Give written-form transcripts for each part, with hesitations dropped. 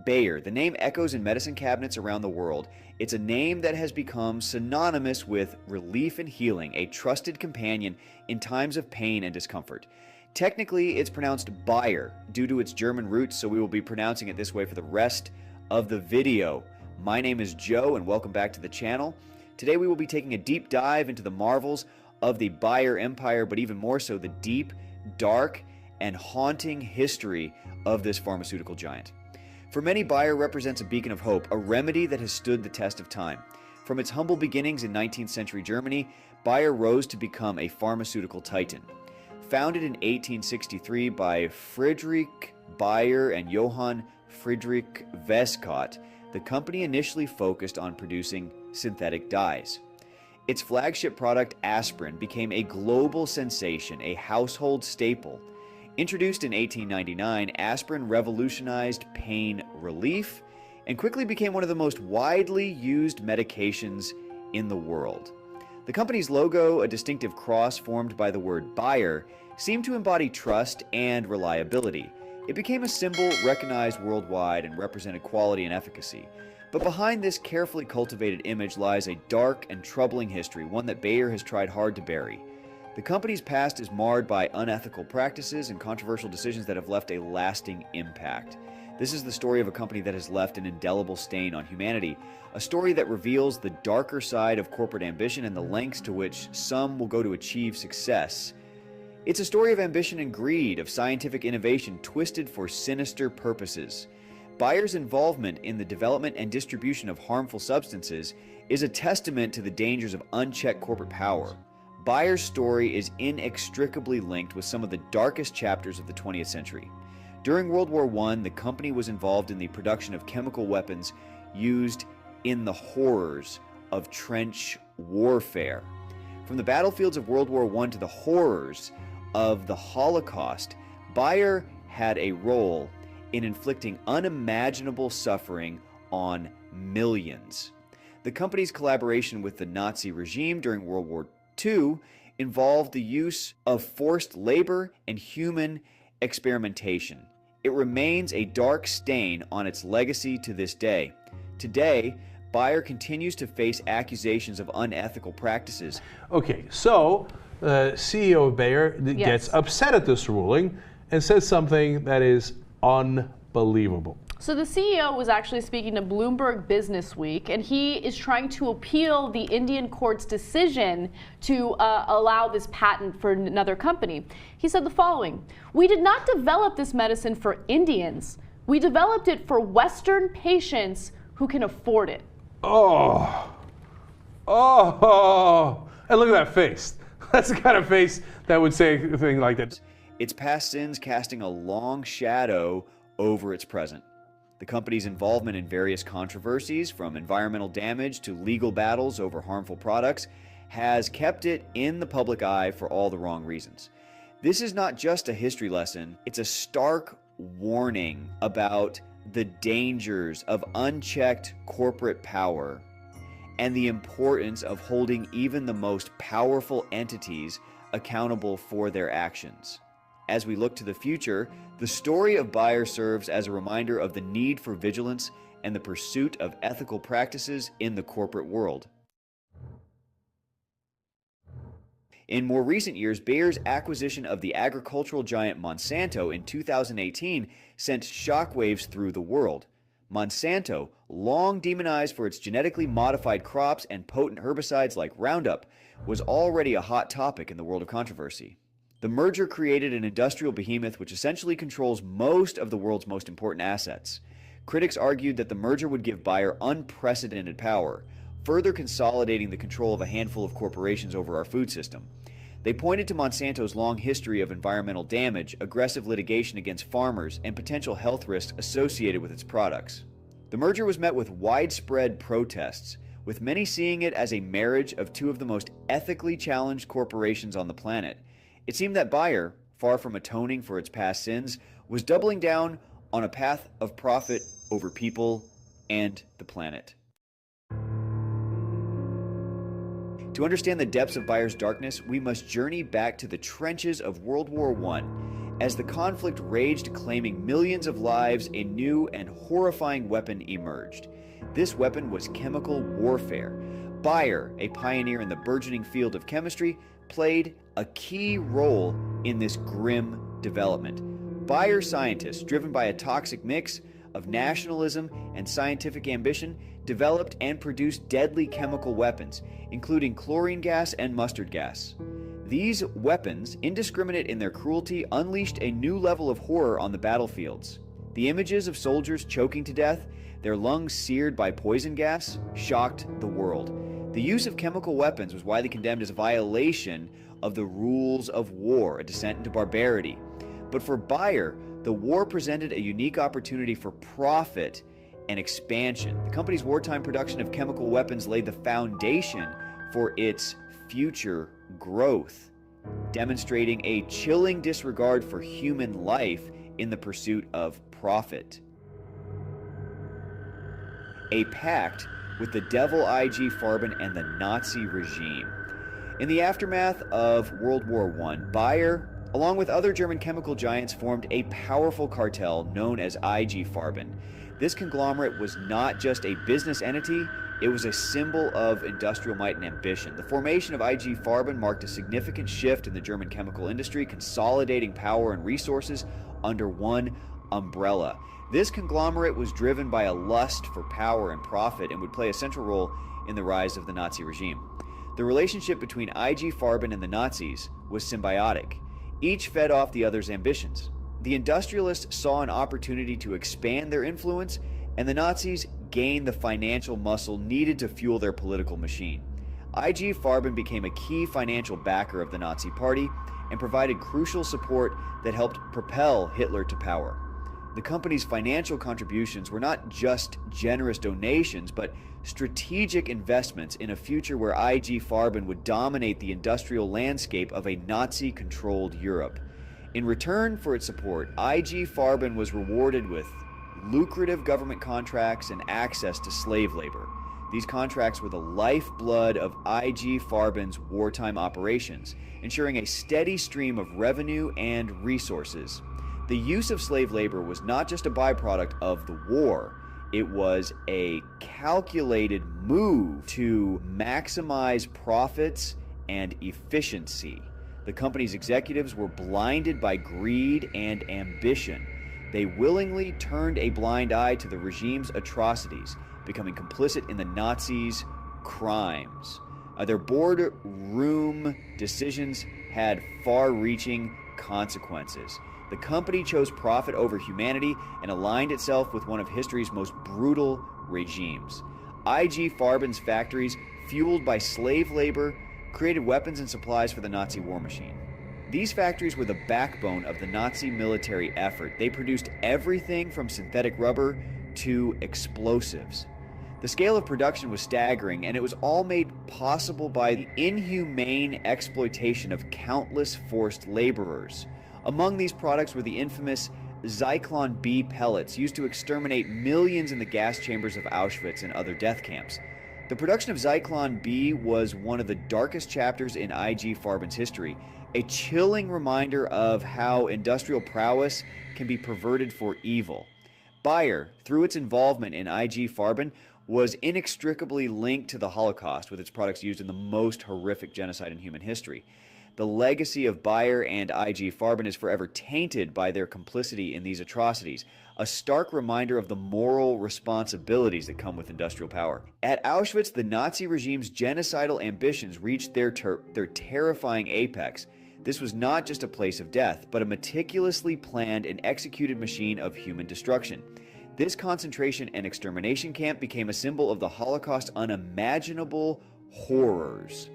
Bayer. The name echoes in medicine cabinets around the world. It's a name that has become synonymous with relief and healing, a trusted companion in times of pain and discomfort. Technically, it's pronounced Bayer due to its German roots, so we will be pronouncing it this way for the rest of the video. My name is Joe, and welcome back to the channel. Today we will be taking a deep dive into the marvels of the Bayer Empire, but even more so the deep, dark, and haunting history of this pharmaceutical giant. For many, Bayer represents a beacon of hope, a remedy that has stood the test of time. From its humble beginnings in 19th century Germany, Bayer rose to become a pharmaceutical titan. Founded in 1863 by Friedrich Bayer and Johann Friedrich Westcott, the company initially focused on producing synthetic dyes. Its flagship product, aspirin, became a global sensation, a household staple. Introduced in 1899, aspirin revolutionized pain relief and quickly became one of the most widely used medications in the world. The company's logo, a distinctive cross formed by the word Bayer, seemed to embody trust and reliability. It became a symbol recognized worldwide and represented quality and efficacy. But behind this carefully cultivated image lies a dark and troubling history, one that Bayer has tried hard to bury. The company's past is marred by unethical practices and controversial decisions that have left a lasting impact. This is the story of a company that has left an indelible stain on humanity, a story that reveals the darker side of corporate ambition and the lengths to which some will go to achieve success. It's a story of ambition and greed, of scientific innovation twisted for sinister purposes. Bayer's involvement in the development and distribution of harmful substances is a testament to the dangers of unchecked corporate power. Bayer's story is inextricably linked with some of the darkest chapters of the 20th century. During World War I, the company was involved in the production of chemical weapons used in the horrors of trench warfare. From the battlefields of World War I to the horrors of the Holocaust, Bayer had a role in inflicting unimaginable suffering on millions. The company's collaboration with the Nazi regime during World War II involved the use of forced labor and human experimentation. It remains a dark stain on its legacy to this day. Today, Bayer continues to face accusations of unethical practices. Okay, so the CEO of Bayer gets upset at this ruling and says something that is unbelievable. So the CEO was actually speaking to Bloomberg Business Week, and he is trying to appeal the Indian court's decision to allow this patent for another company. He said the following: "We did not develop this medicine for Indians. We developed it for Western patients who can afford it." Oh, and look at that face. That's the kind of face that would say a thing like that. Its past sins casting a long shadow over its present. The company's involvement in various controversies, from environmental damage to legal battles over harmful products, has kept it in the public eye for all the wrong reasons. This is not just a history lesson, it's a stark warning about the dangers of unchecked corporate power and the importance of holding even the most powerful entities accountable for their actions. As we look to the future, the story of Bayer serves as a reminder of the need for vigilance and the pursuit of ethical practices in the corporate world. In more recent years, Bayer's acquisition of the agricultural giant Monsanto in 2018 sent shockwaves through the world. Monsanto, long demonized for its genetically modified crops and potent herbicides like Roundup, was already a hot topic in the world of controversy. The merger created an industrial behemoth which essentially controls most of the world's most important assets. Critics argued that the merger would give Bayer unprecedented power, further consolidating the control of a handful of corporations over our food system. They pointed to Monsanto's long history of environmental damage, aggressive litigation against farmers, and potential health risks associated with its products. The merger was met with widespread protests, with many seeing it as a marriage of two of the most ethically challenged corporations on the planet. It seemed that Bayer, far from atoning for its past sins, was doubling down on a path of profit over people and the planet. To understand the depths of Bayer's darkness, we must journey back to the trenches of World War I As the conflict raged, claiming millions of lives, a new and horrifying weapon emerged. This weapon was chemical warfare. Bayer, a pioneer in the burgeoning field of chemistry, played a key role in this grim development. Bayer scientists, driven by a toxic mix of nationalism and scientific ambition, developed and produced deadly chemical weapons, including chlorine gas and mustard gas. These weapons, indiscriminate in their cruelty, unleashed a new level of horror on the battlefields. The images of soldiers choking to death, their lungs seared by poison gas, shocked the world. The use of chemical weapons was widely condemned as a violation of the rules of war, a descent into barbarity. But for Bayer, the war presented a unique opportunity for profit and expansion. The company's wartime production of chemical weapons laid the foundation for its future growth, demonstrating a chilling disregard for human life in the pursuit of profit. A pact with the devil IG Farben and the Nazi regime. In the aftermath of World War I, Bayer, along with other German chemical giants, formed a powerful cartel known as IG Farben. This conglomerate was not just a business entity, it was a symbol of industrial might and ambition. The formation of IG Farben marked a significant shift in the German chemical industry, consolidating power and resources under one umbrella. This conglomerate was driven by a lust for power and profit and would play a central role in the rise of the Nazi regime. The relationship between IG Farben and the Nazis was symbiotic. Each fed off the other's ambitions. The industrialists saw an opportunity to expand their influence, and the Nazis gained the financial muscle needed to fuel their political machine. IG Farben became a key financial backer of the Nazi Party and provided crucial support that helped propel Hitler to power. The company's financial contributions were not just generous donations, but strategic investments in a future where IG Farben would dominate the industrial landscape of a Nazi-controlled Europe. In return for its support, IG Farben was rewarded with lucrative government contracts and access to slave labor. These contracts were the lifeblood of IG Farben's wartime operations, ensuring a steady stream of revenue and resources. The use of slave labor was not just a byproduct of the war, it was a calculated move to maximize profits and efficiency. The company's executives were blinded by greed and ambition. They willingly turned a blind eye to the regime's atrocities, becoming complicit in the Nazis' crimes. Their boardroom decisions had far-reaching consequences. The company chose profit over humanity and aligned itself with one of history's most brutal regimes. IG Farben's factories, fueled by slave labor, created weapons and supplies for the Nazi war machine. These factories were the backbone of the Nazi military effort. They produced everything from synthetic rubber to explosives. The scale of production was staggering, and it was all made possible by the inhumane exploitation of countless forced laborers. Among these products were the infamous Zyklon B pellets used to exterminate millions in the gas chambers of Auschwitz and other death camps. The production of Zyklon B was one of the darkest chapters in IG Farben's history, a chilling reminder of how industrial prowess can be perverted for evil. Bayer, through its involvement in IG Farben, was inextricably linked to the Holocaust, with its products used in the most horrific genocide in human history. The legacy of Bayer and IG Farben is forever tainted by their complicity in these atrocities, a stark reminder of the moral responsibilities that come with industrial power. At Auschwitz, the Nazi regime's genocidal ambitions reached their terrifying apex. This was not just a place of death, but a meticulously planned and executed machine of human destruction. This concentration and extermination camp became a symbol of the Holocaust's unimaginable horrors,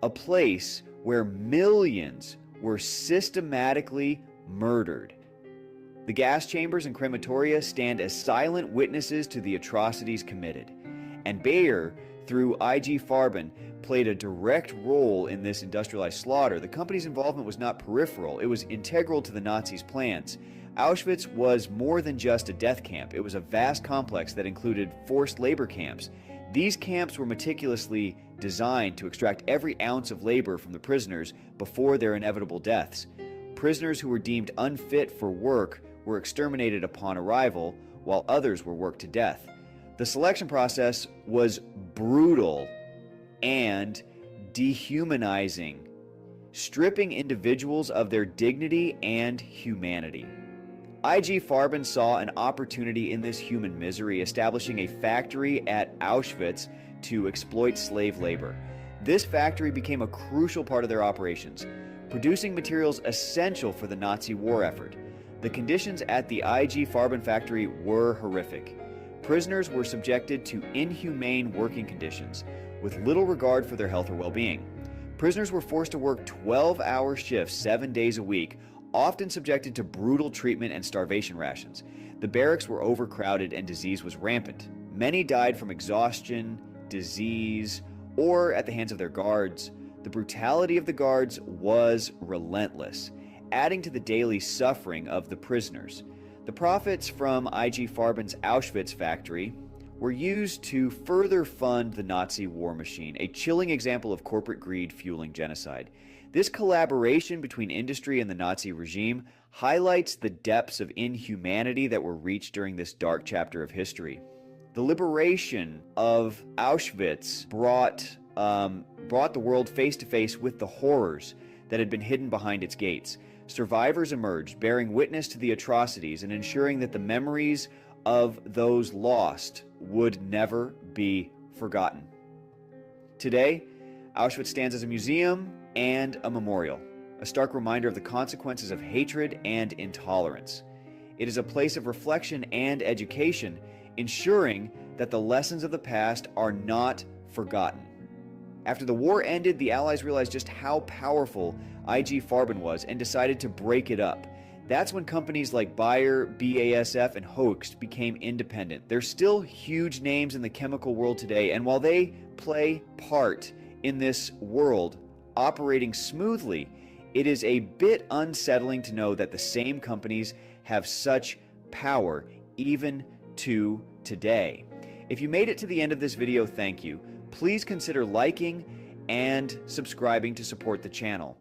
a place where millions were systematically murdered. The gas chambers and crematoria stand as silent witnesses to the atrocities committed. And Bayer, through IG Farben, played a direct role in this industrialized slaughter. The company's involvement was not peripheral, it was integral to the Nazis' plans. Auschwitz was more than just a death camp. It was a vast complex that included forced labor camps. These camps were meticulously designed to extract every ounce of labor from the prisoners before their inevitable deaths. Prisoners who were deemed unfit for work were exterminated upon arrival, while others were worked to death. The selection process was brutal and dehumanizing, stripping individuals of their dignity and humanity. IG Farben saw an opportunity in this human misery, establishing a factory at Auschwitz to exploit slave labor. This factory became a crucial part of their operations, producing materials essential for the Nazi war effort. The conditions at the IG Farben factory were horrific. Prisoners were subjected to inhumane working conditions, with little regard for their health or well-being. Prisoners were forced to work 12-hour shifts 7 days a week, often subjected to brutal treatment and starvation rations. The barracks were overcrowded and disease was rampant. Many died from exhaustion, disease, or at the hands of their guards. The brutality of the guards was relentless, adding to the daily suffering of the prisoners. The profits from IG Farben's Auschwitz factory were used to further fund the Nazi war machine, a chilling example of corporate greed fueling genocide. This collaboration between industry and the Nazi regime highlights the depths of inhumanity that were reached during this dark chapter of history. The liberation of Auschwitz brought the world face to face with the horrors that had been hidden behind its gates. Survivors emerged, bearing witness to the atrocities and ensuring that the memories of those lost would never be forgotten. Today, Auschwitz stands as a museum and a memorial, a stark reminder of the consequences of hatred and intolerance. It is a place of reflection and education, ensuring that the lessons of the past are not forgotten. After the war ended, the Allies realized just how powerful IG Farben was and decided to break it up. That's when companies like Bayer, BASF, and Hoechst became independent. They're still huge names in the chemical world today, and while they play part in this world operating smoothly, it is a bit unsettling to know that the same companies have such power even to today. If you made it to the end of this video, thank you. Please consider liking and subscribing to support the channel.